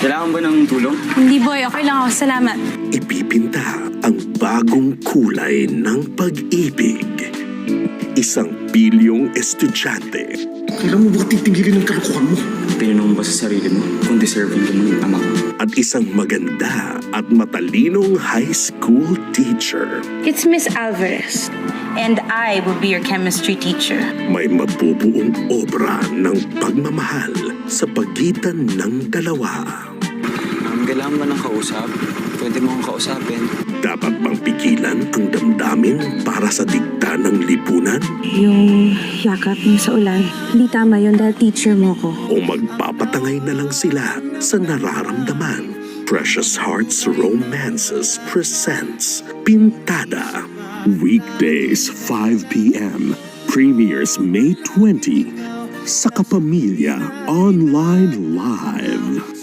Kailangan ba ng tulong? Hindi boy, okay lang ako. Salamat. Ipipinta ang bagong kulay ng pag-ibig. Isang pilyong estudyante. Kailan mo ba titigilin ang kalokohan mo? Tinanong mo ba sa sarili mo kung deserving ka ng ama ko? At isang maganda at matalinong high school teacher. It's Miss Alvarez, and I will be your chemistry teacher. May mabubuong obra ng pagmamahal sa pagitan ng dalawa. Kailangan ba ng kausap? Pwede mo akong kausapin. Dapat bang pigilan ang damdamin para sa dikta ng lipunan? Yung yakap mo sa ulan, hindi tama yun dahil teacher mo ko. O magpapatangay na lang sila sa nararamdaman? Precious Hearts Romances presents Pintada. Weekdays 5 p.m. Premieres May 20 sa Kapamilya Online Live.